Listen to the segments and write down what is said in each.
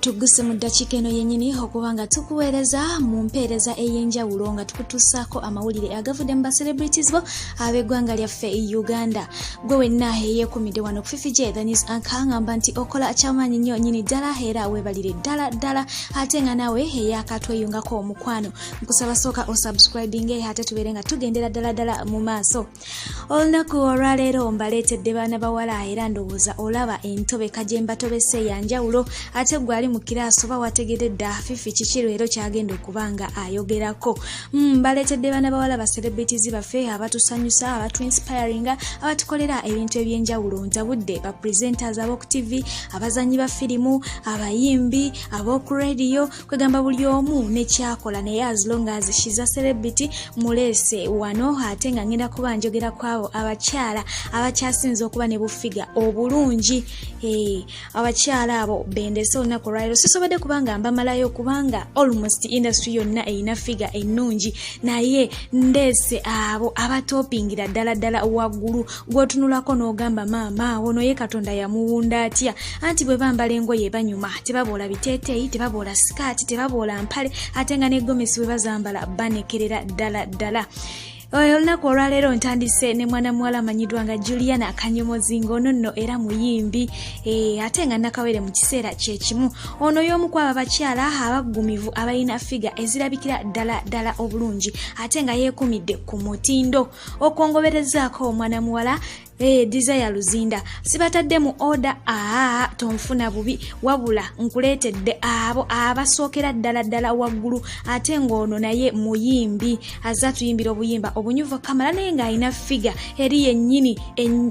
tuguse mu ddakiika eno yennyini okubanga tukuweereza mu mpeereza ey'enjawulo nga tukutuusaako amawulire agavudde mu celebrities bo ab'eggwanga lyaffe Uganda. Gwe wenna eyeekumidde wano ku Fifi J The News Anchor ngamba nti okola kyamaanyi nnyo nnyini ddala era weebalire ddala ate nga nawe eyaakatweyungako omukwano. Nkusaba sooka osubscribinge ate tubeere nga tugendera ddala mu maaso. Olunaku olwaleero mbaleetedde baana bawala era ndowooza olaba entobeka gye mbatobese ya njawulo ate gwali mu kiraaso oba wategeredde Fifi kiki leero kyagenda okubanga ayogerako. Mbaleetedde baana bawala ba celebrities baffe abatusanyusa abatu-inspiringa abatukolera ebintu eby'enjawulo. Ntabudde ba presenters ab'oku TV, abazanyi ba firimu, abayimbi, ab'oku radio, kwegamba buli omu ne kyakola naye as long as she's a celebrity muleese wano ate nga ngenda kuba njogera kwabo abakyala abakyasinze okuba ne bufiga obulungi. Abakyala abo bendese olunaku olwaleero sisobodde kubanga mbamalayo kubanga almost industry yonna eyina figa ennungi naye ndeese abo abatopingira ddala waggulu gw'otunulako n'ogamba maama ono ye Katonda yamuwunda atya anti bwe bambala engoye banyuma tebaboola biteeteeyi tebaboola sikaati tebaboola mpale ate nga ne gomesi bwe bazambala banekerera ddala. Olunaku olwaleero ntandise ne mwana muwala amanyiddwa nga Juliana Kanyomozi ng'ono nno era muyimbi ate nga nakawere mu kiseera kyekimu. Ono y'omu kwabo abakyala abaggumivu abalina figa ezirabikira ddala obulungi ate nga yeekumidde ku mutindo. Okwongoberezaako omwana muwala Desire Luzinda sibatadde mu order tonfuna bubi wabula nkuleetedde abo abasookera ddala waggulu ate ng'ono naye muyimbi azza tuyimbira obuyimba obunyuvu kamala naye ng'alina figa eri yennyini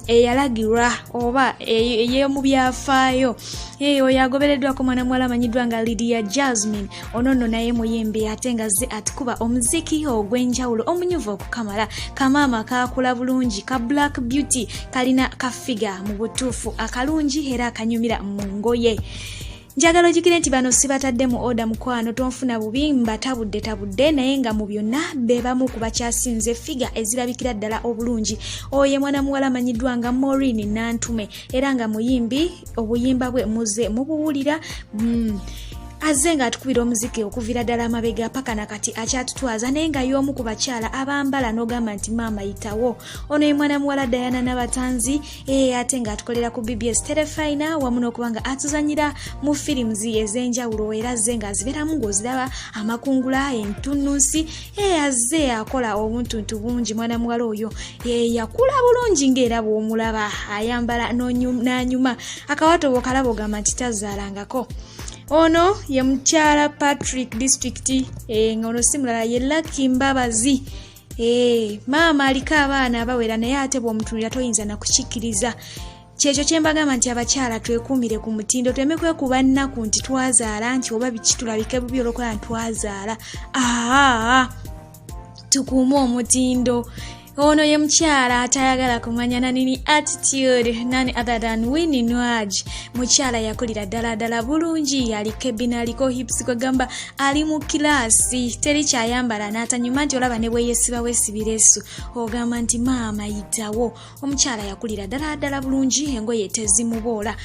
eyalagirwa oba ey'omu byafaayo. Oyo agobereddwako mwana muwala amanyiddwa nga Lydia Jasmine ono nno naye muyimbi ate nga zze atukuba omuziki ogw'enjawulo omunyuvu okukamala kamaama kaakula bulungi ka Black Beauty kalina kafiga mu butuufu akalungi era akanyumira mu ngoye. Njagala ojjukire nti bano sibatadde mu oda mukwano tonfuna bubi mbatabudde naye nga mu byonna be bamu ku bakyasinze figa ezirabikira ddala obulungi. Oye mwana muwala amanyiddwa nga Maureen Nantume era nga muyimbi obuyimba bwe muze mubuwulira azze nga atukubira omuziki okuvira ddala amabega paka nakati akyatutwaza naye nga y'omu ku bakyala abambala n'ogamba nti maama yitawo. Ono ye mwana muwala Diana Nabatanzi ate nga atukolera ku BBS Telefina wamu n'okuba nga atuzanyira mu firimuzi ez'enjawulo era azze nga azibeeramu ng'oziraba amakungula entunnunsi azze akola obuntuntu bungi. Mwana muwala oyo yakula bulungi ng'era bw'omulaba ayambala n'anyuma akawato bw'okalaba ogamba nti tazaalangako. Ono ye mukyala Patrick District ng'ono si mulala ye Lucky Mbabazi. Maama aliko abaana abawera naye ate bw'omutunulira toyinza na kukikkiriza. Kyekyo kye mbagamba nti abakyala twekuumire ku mutindo tuleme kwekuba nnaku nti twazaala nti oba biki tulabike bubi olwokola ntwazaala. Tukuume omutindo. Ono ye mukyala atayagala kumanya nanini attitude nani other than Winnie Nwaj. Mukyala yakulira ddala bulungi aliko ebina aliko hips kwegamba ali mu kilaasi teri kyayambala n'atanyuma nti olaba ne bweyesiba weesibiresu ogamba nti maama yitawo. Omukyala yakulira ddala bulungi engoye tezimuboola.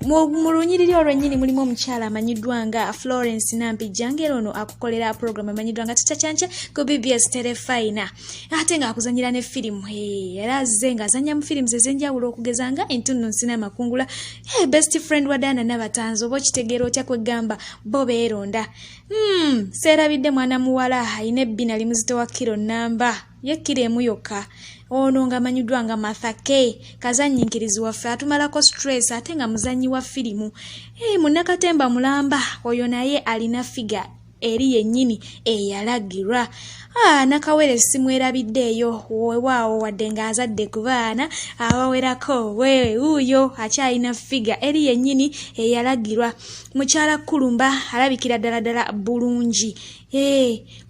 Mu lunyiriri olwennyini mulimu omukyala amanyiddwa nga Florence Nampijja ng'era ono akukolera program amanyiddwa nga Tutacyanca ku BBS Telefina ate nga akuzanyira ne firimu era azze nga azanya mu firimu ez'enjawulo okugeza nga entunnunsi n'amakungula. Best friend wa Diana Nabatanzi oba okitegeera otya kwegamba bo beeronda. Seerabidde mwana muwala ayina ebbina limuzito wa kiro namba ye kiro emu yokka. Ono nga amanyiddwa nga Martha K kazanyinkirizi waffe atumalako stress ate nga muzanyi wa firimu. Munnakatemba mulamba oyo naye alina figa eri yennyini eyalagirwa. Nakawere simwerabiddeeyo weewaawo wadde ng'azadde ku baana abawerako wuuyo akyalina figa eri yennyini eyalagirwa. Mukyala Kulumba alabikira ddala bulungi.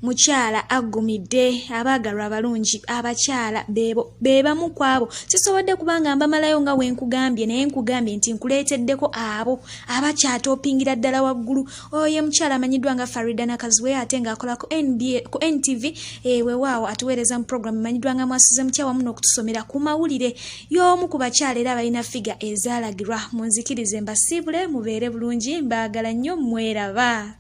Mukyala aggumidde abaagalwa abalungi abakyala be bamu ku abo sisobodde kubanga mbamalayo nga wenkugambye naye nkugambye nti nkuleeteddeko abo abakyatopingira ddala waggulu. Oyo mukyala amanyiddwa nga Farida Nakazwe ate ng'akola ku NTV Stephen weewaawo atuweereza mu program emanyiddwa nga Mwasuze Mutya wamu n'okutusomera ku mawulire y'omu ku bakyala era balina figa ezaalagirwa. Munzikirize mbasiibule mubeere bulungi, mbaagala nnyo mweraba.